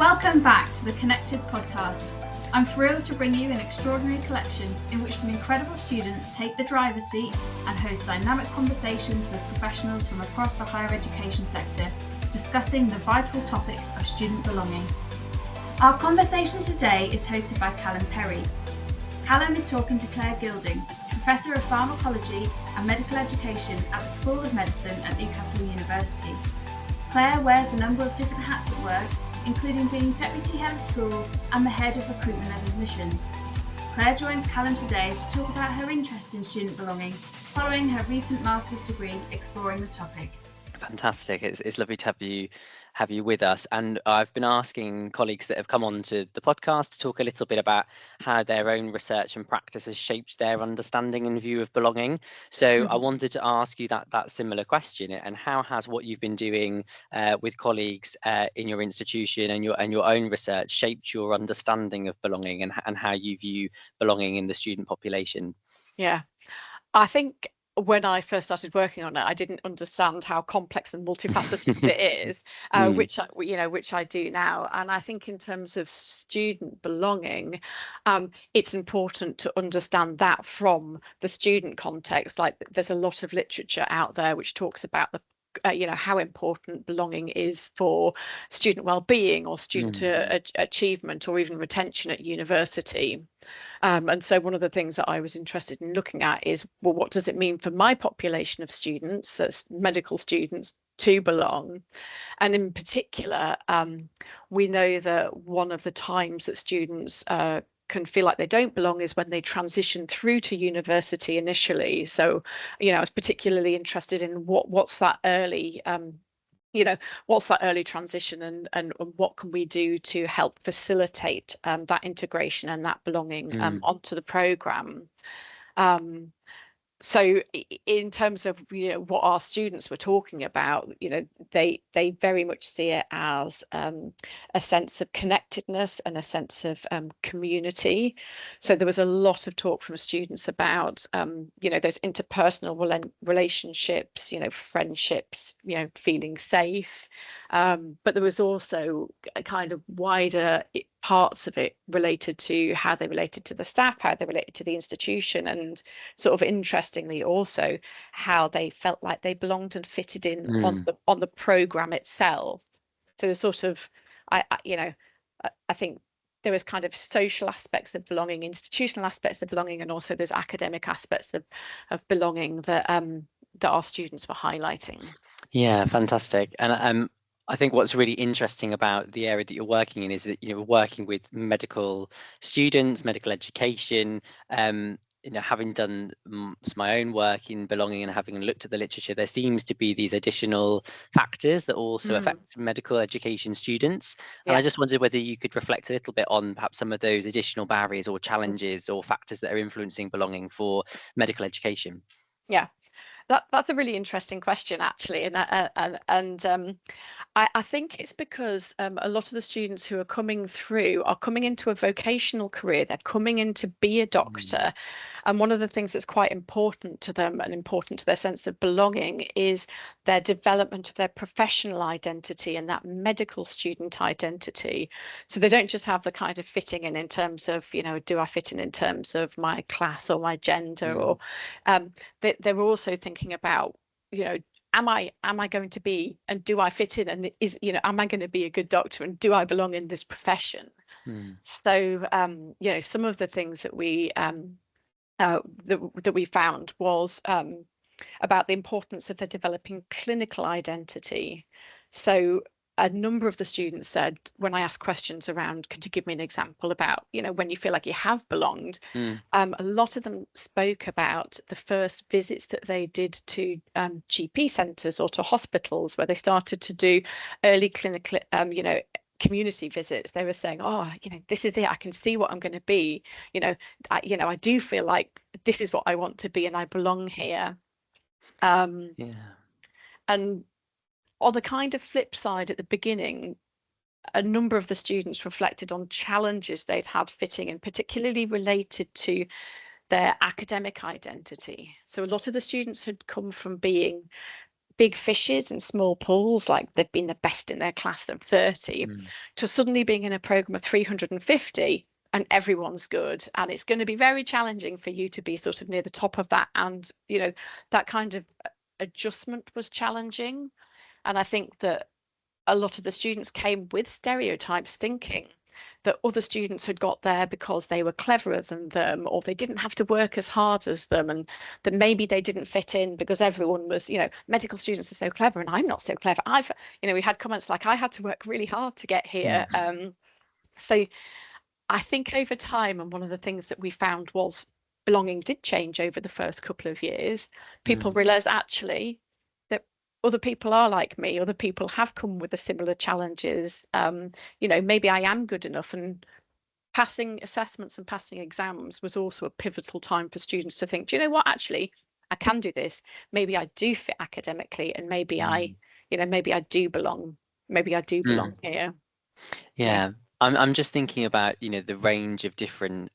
Welcome back to the Connected podcast. I'm thrilled to bring you an extraordinary collection in which some incredible students take the driver's seat and host dynamic conversations with professionals from across the higher education sector, discussing the vital topic of student belonging. Our conversation today is hosted by Callum Perry. Callum is talking to Clare Guilding, Professor of Pharmacology and Medical Education at the School of Medicine at Newcastle University. Clare wears a number of different hats at work, including being Deputy Head of School and the Head of Recruitment and Admissions. Clare joins Callum today to talk about her interest in student belonging, following her recent master's degree exploring the topic. Fantastic. It's lovely to have you with us. And I've been asking colleagues that have come on to the podcast to talk a little bit about how their own research and practice has shaped their understanding and view of belonging. So I wanted to ask you that similar question, and how has what you've been doing with colleagues in your institution and your own research shaped your understanding of belonging and how you view belonging in the student population? Yeah, I think when I first started working on it, I didn't understand how complex and multifaceted it is, which I do now. And I think in terms of student belonging, it's important to understand that from the student context. Like, there's a lot of literature out there which talks about the how important belonging is for student well-being or student achievement or even retention at university. And so one of the things that I was interested in looking at is, well, what does it mean for my population of students, as medical students, to belong? And in particular, we know that one of the times that students can feel like they don't belong is when they transition through to university initially. So, I was particularly interested in what's that early what's that early transition, and what can we do to help facilitate that integration and that belonging onto the programme. So in terms of what our students were talking about, they very much see it as a sense of connectedness and a sense of community. So there was a lot of talk from students about those interpersonal relationships, friendships, feeling safe. But there was also a kind of wider parts of it related to how they related to the staff, how they related to the institution, and sort of interestingly also how they felt like they belonged and fitted in on the programme itself. So the sort of I think there was kind of social aspects of belonging, institutional aspects of belonging, and also there's academic aspects of belonging that our students were highlighting. Yeah, fantastic. And I think what's really interesting about the area that you're working in is that we're working with medical students, medical education. Having done my own work in belonging and having looked at the literature, there seems to be these additional factors that also affect medical education students. And I just wondered whether you could reflect a little bit on perhaps some of those additional barriers or challenges or factors that are influencing belonging for medical education. Yeah. That's a really interesting question, actually, and I think it's because a lot of the students who are coming through are coming into a vocational career. They're coming in to be a doctor, and one of the things that's quite important to them and important to their sense of belonging is their development of their professional identity and that medical student identity. So they don't just have the kind of fitting in terms of, do I fit in terms of my class or my gender, or they're also thinking about, am I going to be, and do I fit in, and am I going to be a good doctor, and do I belong in this profession? So some of the things that we that we found was about the importance of the developing clinical identity. So a number of the students said, when I asked questions around, could you give me an example about, when you feel like you have belonged, a lot of them spoke about the first visits that they did to GP centres or to hospitals, where they started to do early clinical, community visits. They were saying, this is it, I can see what I'm going to be, I do feel like this is what I want to be and I belong here. And on the kind of flip side, at the beginning, a number of the students reflected on challenges they'd had fitting in, particularly related to their academic identity. So a lot of the students had come from being big fishes in small pools, like they've been the best in their class of 30, to suddenly being in a program of 350 and everyone's good. And it's going to be very challenging for you to be sort of near the top of that. And, you know, that kind of adjustment was challenging. And I think that a lot of the students came with stereotypes, thinking that other students had got there because they were cleverer than them, or they didn't have to work as hard as them, and that maybe they didn't fit in because everyone was, you know, medical students are so clever and I'm not so clever. We had comments like, I had to work really hard to get here. So I think over time, and one of the things that we found was belonging did change over the first couple of years. People realized actually that other people are like me, other people have come with the similar challenges. Maybe I am good enough, and passing assessments and passing exams was also a pivotal time for students to think, do you know what, actually, I can do this. Maybe I do fit academically, and maybe I do belong. Maybe I do belong here. Yeah. I'm just thinking about, the range of different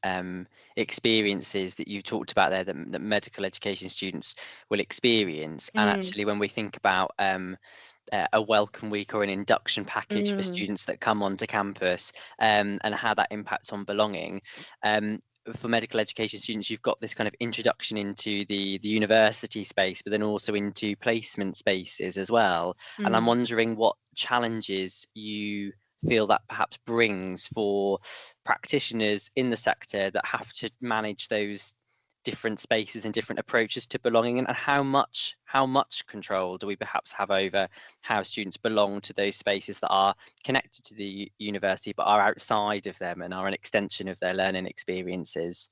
experiences that you talked about there that medical education students will experience. And actually, when we think about a welcome week or an induction package for students that come onto campus, and how that impacts on belonging, for medical education students, you've got this kind of introduction into the university space, but then also into placement spaces as well. And I'm wondering what challenges you feel that perhaps brings for practitioners in the sector that have to manage those different spaces and different approaches to belonging, and how much control do we perhaps have over how students belong to those spaces that are connected to the university but are outside of them and are an extension of their learning experiences?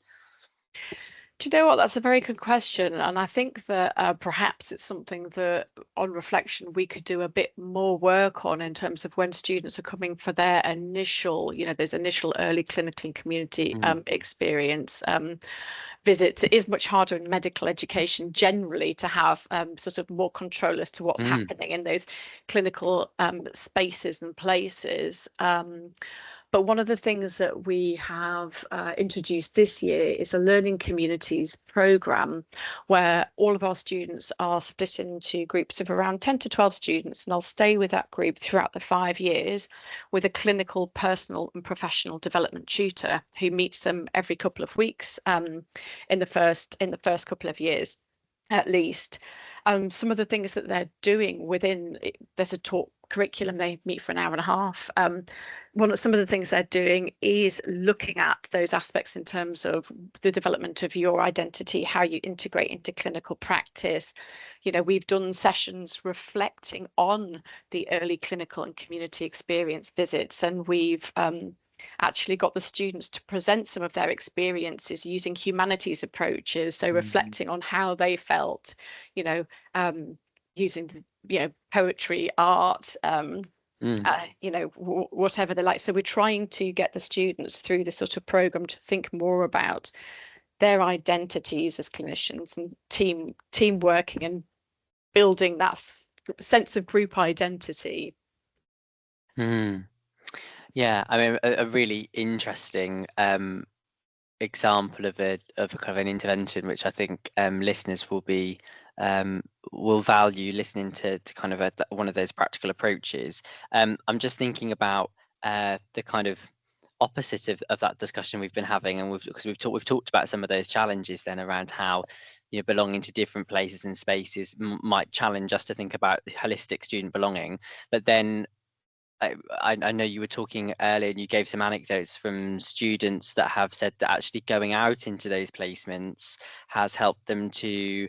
Do you know what? That's a very good question. And I think that perhaps it's something that, on reflection, we could do a bit more work on in terms of when students are coming for their initial, those initial early clinical and community experience visits. It is much harder in medical education generally to have sort of more control as to what's happening in those clinical spaces and places. But one of the things that we have introduced this year is a learning communities program, where all of our students are split into groups of around 10 to 12 students, and I'll stay with that group throughout the 5 years with a clinical, personal and professional development tutor who meets them every couple of weeks in the first couple of years at least. Some of the things that they're doing within there's a talk curriculum. They meet for an hour and a half. Some of the things they're doing is looking at those aspects in terms of the development of your identity, how you integrate into clinical practice. We've done sessions reflecting on the early clinical and community experience visits, and we've actually got the students to present some of their experiences using humanities approaches, so reflecting on how they felt, using poetry, art, whatever they like. So we're trying to get the students through this sort of program to think more about their identities as clinicians and team working and building that sense of group identity. Yeah, I mean, a really interesting example of a kind of an intervention, which I think listeners will value listening to kind of one of those practical approaches. I'm just thinking about the kind of opposite of that discussion we've been having, and we've talked about some of those challenges then around how belonging to different places and spaces might challenge us to think about the holistic student belonging. But then I know you were talking earlier and you gave some anecdotes from students that have said that actually going out into those placements has helped them to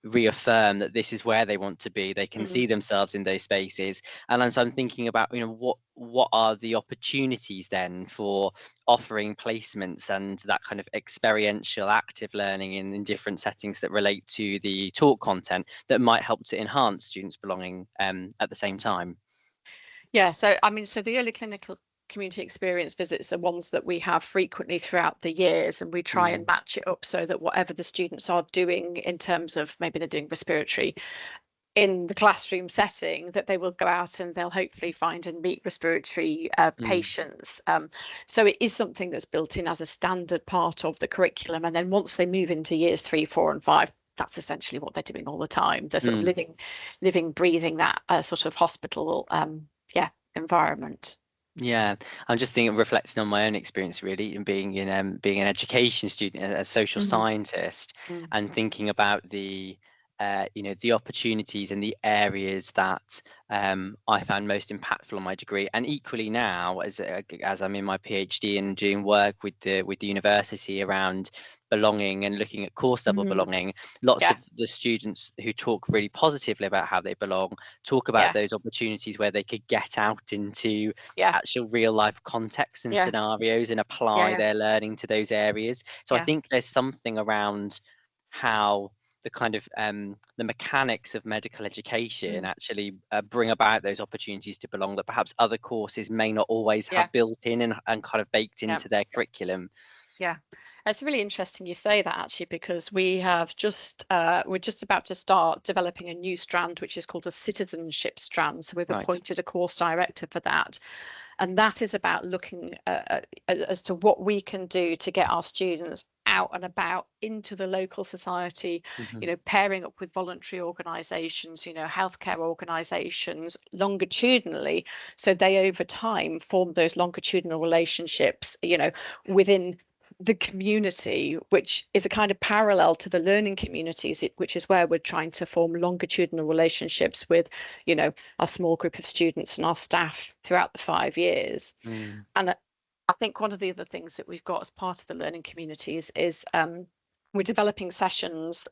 reaffirm that this is where they want to be. They can see themselves in those spaces. And so I'm thinking about, what are the opportunities then for offering placements and that kind of experiential active learning in different settings that relate to the talk content that might help to enhance students' belonging at the same time? Yeah, so the early clinical community experience visits are ones that we have frequently throughout the years, and we try and match it up so that whatever the students are doing in terms of, maybe they're doing respiratory in the classroom setting, that they will go out and they'll hopefully find and meet respiratory patients. So it is something that's built in as a standard part of the curriculum. And then once they move into years 3, 4 and 5, that's essentially what they're doing all the time. They're sort of living, breathing that sort of hospital environment. Yeah, I'm just thinking, reflecting on my own experience really, and being an education student, a social scientist, and thinking about the the opportunities and the areas that I found most impactful on my degree, and equally now as I'm in my PhD and doing work with the university around belonging and looking at course level belonging. Lots of the students who talk really positively about how they belong talk about those opportunities where they could get out into actual real life contexts and scenarios and apply their learning to those areas. So I think there's something around how the kind of the mechanics of medical education actually bring about those opportunities to belong that perhaps other courses may not always have built in and kind of baked into their curriculum. Yeah, it's really interesting you say that, actually, because we have we're just about to start developing a new strand, which is called a citizenship strand. So we've appointed a course director for that. And that is about looking as to what we can do to get our students out and about into the local society, pairing up with voluntary organisations, healthcare organisations longitudinally, so they over time form those longitudinal relationships, within the community, which is a kind of parallel to the learning communities, which is where we're trying to form longitudinal relationships with, our small group of students and our staff throughout the 5 years. And I think one of the other things that we've got as part of the learning communities is we're developing sessions.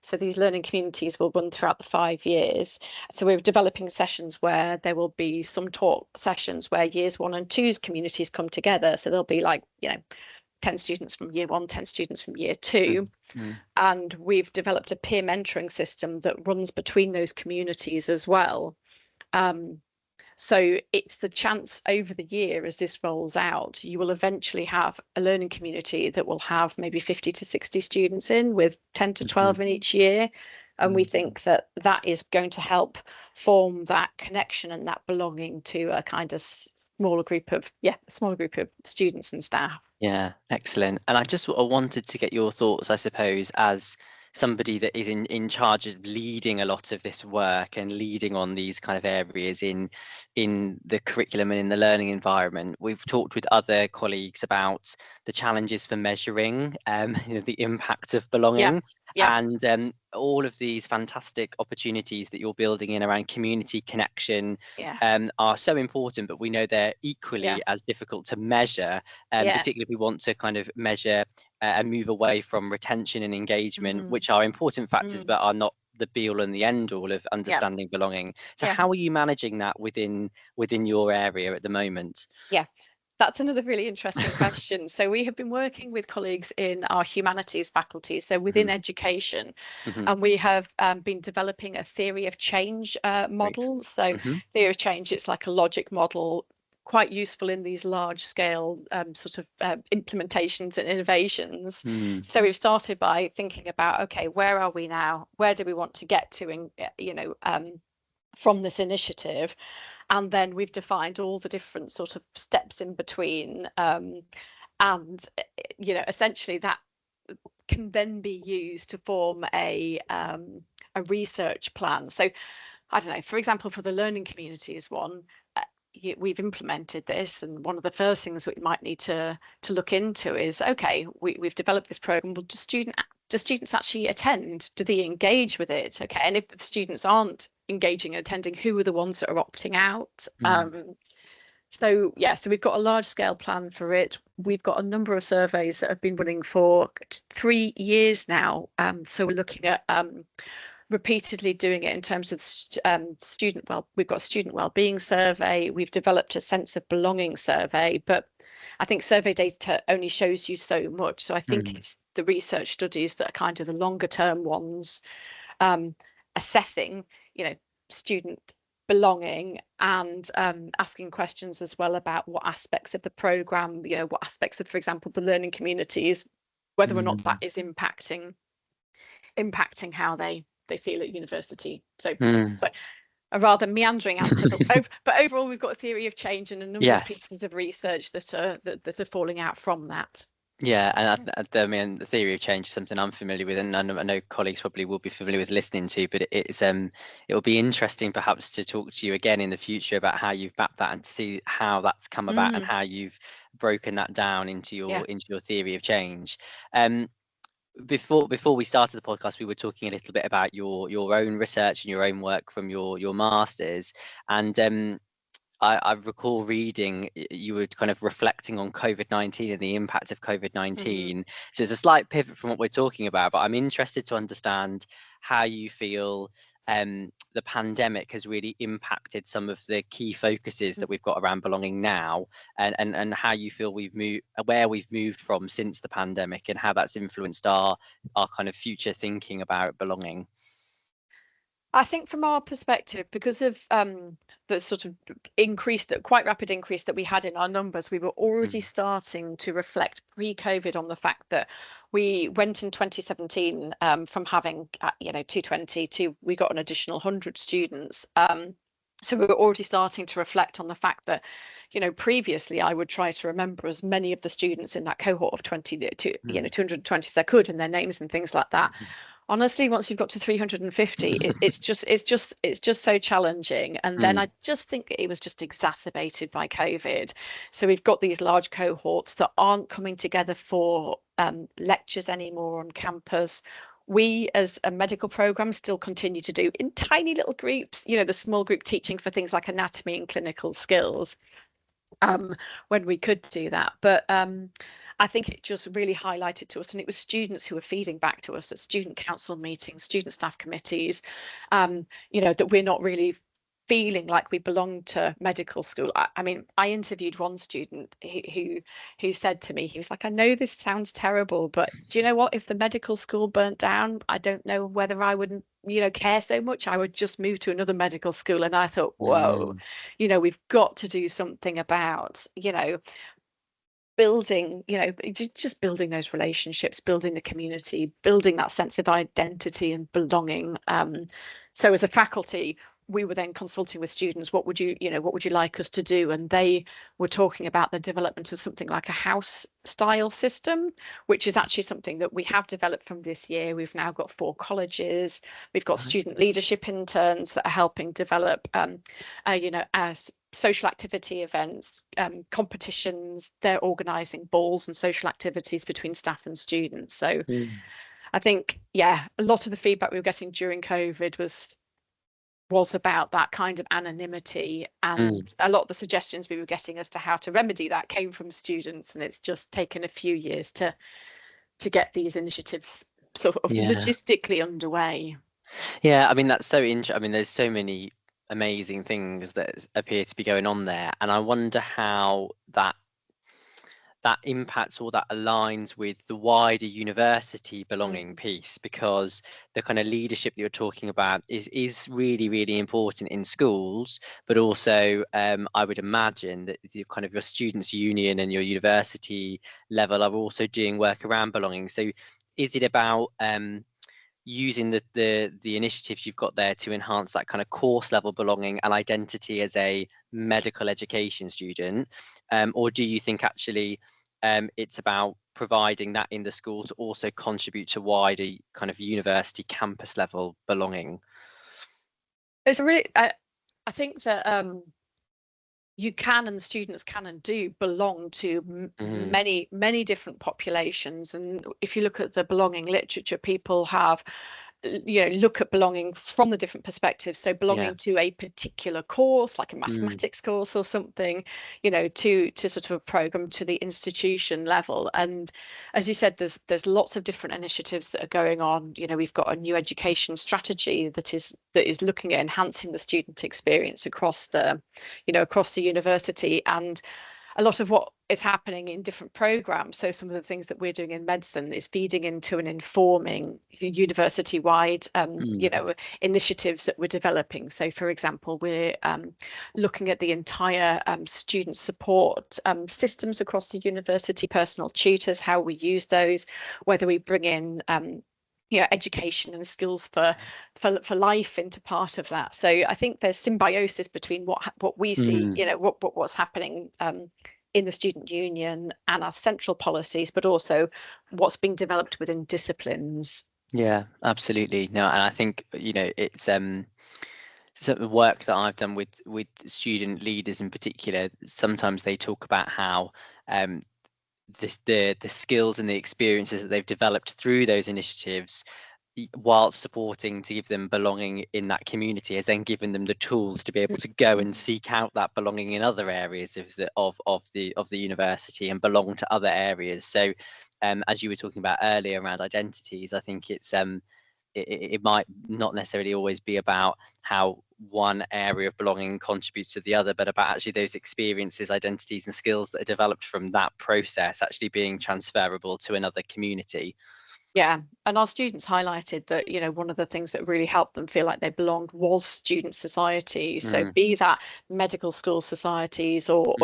So these learning communities will run throughout the 5 years. So we're developing sessions where there will be some talk sessions where years 1 and 2's communities come together. So there'll be 10 students from year 1, 10 students from year 2. And we've developed a peer mentoring system that runs between those communities as well. So it's the chance over the year, as this rolls out, you will eventually have a learning community that will have maybe 50 to 60 students in, with 10 to 12 in each year. And we think that is going to help form that connection and that belonging to a kind of smaller group of students and staff. Yeah, excellent. And I wanted to get your thoughts, I suppose, as somebody that is in charge of leading a lot of this work and leading on these kind of areas in the curriculum and in the learning environment. We've talked with other colleagues about the challenges for measuring the impact of belonging. And all of these fantastic opportunities that you're building in around community connection are so important, but we know they're equally as difficult to measure, particularly if we want to kind of measure and move away from retention and engagement, which are important factors, but are not the be all and the end all of understanding belonging. So how are you managing that within your area at the moment? That's another really interesting question. So we have been working with colleagues in our humanities faculty, so within education, and we have been developing a theory of change model. So theory of change, it's like a logic model, quite useful in these large scale implementations and innovations. So we've started by thinking about, okay, where are we now? Where do we want to get to, from this initiative? And then we've defined all the different sort of steps in between, and essentially that can then be used to form a research plan. So I don't know, for example, for the learning communities one, we've implemented this, and one of the first things that we might need to look into is, okay, we've developed this program. Well, do students actually attend? Do they engage with it? Okay, and if the students aren't engaging and attending, who are the ones that are opting out? So we've got a large scale plan for it. We've got a number of surveys that have been running for 3 years now. So we're looking at repeatedly doing it in terms of we've got a student wellbeing survey. We've developed a sense of belonging survey, but I think survey data only shows you so much. So I think it's the research studies that are kind of the longer term ones, assessing, student belonging, and asking questions as well about what aspects of the programme, what aspects of, for example, the learning communities, whether or not that is impacting how they feel at university. So a rather meandering answer, but overall we've got a theory of change and a number of pieces of research that are falling out from that. Yeah, and I mean, the theory of change is something I'm familiar with, and I know colleagues probably will be familiar with listening to. But it will be interesting perhaps to talk to you again in the future about how you've mapped that and to see how that's come about and how you've broken that down into your theory of change. Um, before we started the podcast, we were talking a little bit about your own research and your own work from your masters, and I recall reading you were kind of reflecting on COVID-19 and the impact of COVID-19. So it's a slight pivot from what we're talking about, but I'm interested to understand how you feel the pandemic has really impacted some of the key focuses that we've got around belonging now, and how you feel where we've moved from since the pandemic, and how that's influenced our kind of future thinking about belonging. I think from our perspective, because of the sort of quite rapid increase that we had in our numbers, we were already starting to reflect pre-COVID on the fact that we went in 2017 from having 220 to we got an additional 100 students. So we were already starting to reflect on the fact that, previously I would try to remember as many of the students in that cohort of 220 as I could, and their names and things like that. Honestly, once you've got to 350, it's just so challenging. And then I just think it was just exacerbated by COVID. So we've got these large cohorts that aren't coming together for lectures anymore on campus. We, as a medical program, still continue to do in tiny little groups, the small group teaching for things like anatomy and clinical skills, when we could do that. But I think it just really highlighted to us, and it was students who were feeding back to us at student council meetings, student staff committees, that we're not really feeling like we belong to medical school. I mean, I interviewed one student who said to me, he was like, I know this sounds terrible, but do you know what? If the medical school burnt down, I don't know whether I wouldn't, care so much. I would just move to another medical school. And I thought, whoa, we've got to do something about, building, just building those relationships, building the community, building that sense of identity and belonging. So as a faculty, we were then consulting with students, what would you like us to do? And they were talking about the development of something like a house style system, which is actually something that we have developed from this year. We've now got 4 colleges. We've got student leadership interns that are helping develop, as social activity events, competitions. They're organising balls and social activities between staff and students. So I think, a lot of the feedback we were getting during COVID was about that kind of anonymity, and a lot of the suggestions we were getting as to how to remedy that came from students, and it's just taken a few years to get these initiatives sort of logistically underway. Yeah, I mean, that's so interesting. I mean, there's so many amazing things that appear to be going on there, and I wonder how that impacts or that aligns with the wider university belonging piece, because the kind of leadership that you're talking about is really, really important in schools, but also I would imagine that your students' union and your university level are also doing work around belonging. So is it about using the initiatives you've got there to enhance that kind of course level belonging and identity as a medical education student, or do you think actually it's about providing that in the school to also contribute to wider kind of university campus level belonging? It's really, I think that you can, and students can and do belong to many different populations. And if you look at the belonging literature, people have look at belonging from the different perspectives. So belonging to a particular course, like a mathematics course or something, to sort of a program to the institution level. And as you said, there's lots of different initiatives that are going on. We've got a new education strategy that is looking at enhancing the student experience across the university, and a lot of what is happening in different programs. So some of the things that we're doing in medicine is feeding into and informing university-wide, initiatives that we're developing. So, for example, we're looking at the entire student support systems across the university, personal tutors, how we use those, whether we bring in education and skills for life into part of that. So I think there's symbiosis between what we see, what's happening in the student union and as central policies, but also what's being developed within disciplines. Yeah, absolutely. No, and I think, it's so the work that I've done with student leaders in particular, sometimes they talk about how the skills and the experiences that they've developed through those initiatives, whilst supporting to give them belonging in that community, has then given them the tools to be able to go and seek out that belonging in other areas of the university and belong to other areas. So as you were talking about earlier around identities, I think it might not necessarily always be about how one area of belonging contributes to the other, but about actually those experiences, identities and skills that are developed from that process actually being transferable to another community. Yeah, and our students highlighted that, one of the things that really helped them feel like they belonged was student society. So be that medical school societies or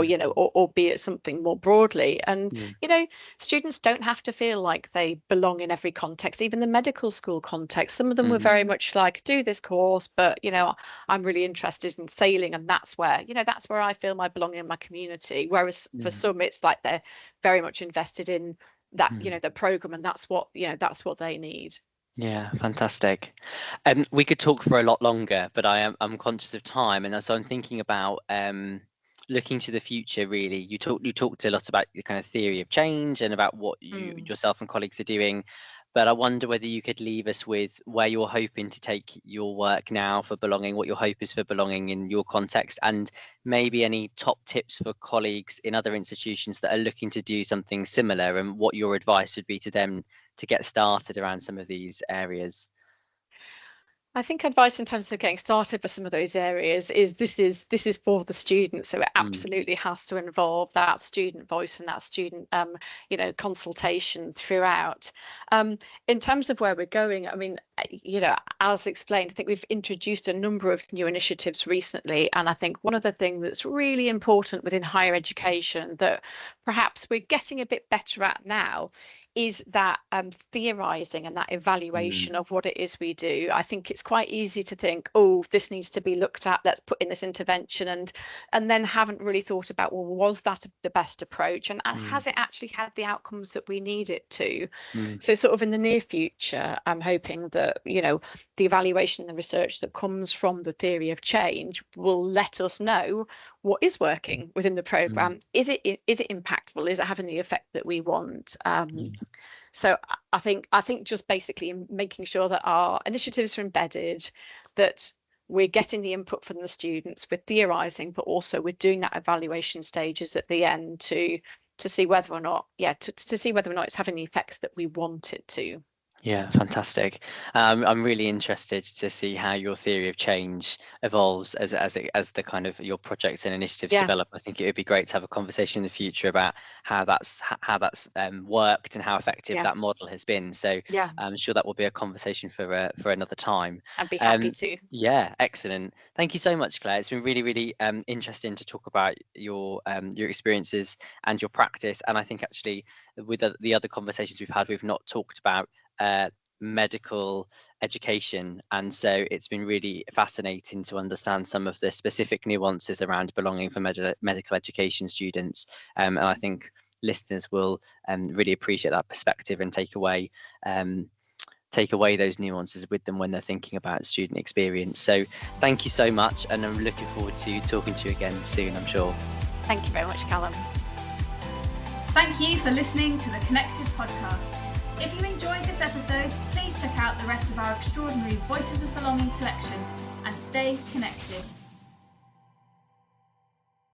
be it something more broadly. And, students don't have to feel like they belong in every context, even the medical school context. Some of them were very much like, do this course, but, I'm really interested in sailing. And that's where I feel my belonging in my community. Whereas for some, it's like they're very much invested in that the program, and that's what they need. Yeah, fantastic. We could talk for a lot longer, but I'm conscious of time, and so I'm thinking about looking to the future. Really, you talked a lot about the kind of theory of change and about what you yourself and colleagues are doing, but I wonder whether you could leave us with where you're hoping to take your work now for belonging, what your hope is for belonging in your context, and maybe any top tips for colleagues in other institutions that are looking to do something similar, and what your advice would be to them to get started around some of these areas. I think advice in terms of getting started for some of those areas is this is for the students, so it absolutely has to involve that student voice and that student consultation throughout. In terms of where we're going, I mean, as explained, I think we've introduced a number of new initiatives recently, and I think one of the things that's really important within higher education that perhaps we're getting a bit better at now is that theorizing and that evaluation of what it is we do. I think it's quite easy to think, oh, this needs to be looked at, let's put in this intervention, and then haven't really thought about, well, was that the best approach, and has it actually had the outcomes that we need it to? So sort of in the near future, I'm hoping that the evaluation and the research that comes from the theory of change will let us know what is working within the program. Is it impactful? Is it having the effect that we want? So I think just basically making sure that our initiatives are embedded, that we're getting the input from the students, we're theorizing, but also we're doing that evaluation stages at the end to see whether or not to see whether or not it's having the effects that we want it to. Yeah, fantastic. I'm really interested to see how your theory of change evolves as the kind of your projects and initiatives develop. I think it would be great to have a conversation in the future about how that's worked and how effective that model has been. So I'm sure that will be a conversation for another time. I'd be happy to. Yeah, excellent. Thank you so much, Claire. It's been really, really interesting to talk about your experiences and your practice. And I think actually with the other conversations we've had, we've not talked about medical education, and so it's been really fascinating to understand some of the specific nuances around belonging for medical education students, and I think listeners will really appreciate that perspective and take away those nuances with them when they're thinking about student experience. So thank you so much, and I'm looking forward to talking to you again soon, I'm sure. Thank you very much, Callum. Thank you for listening to the Connected podcast. If you enjoyed this episode, please check out the rest of our extraordinary Voices of Belonging collection and stay connected.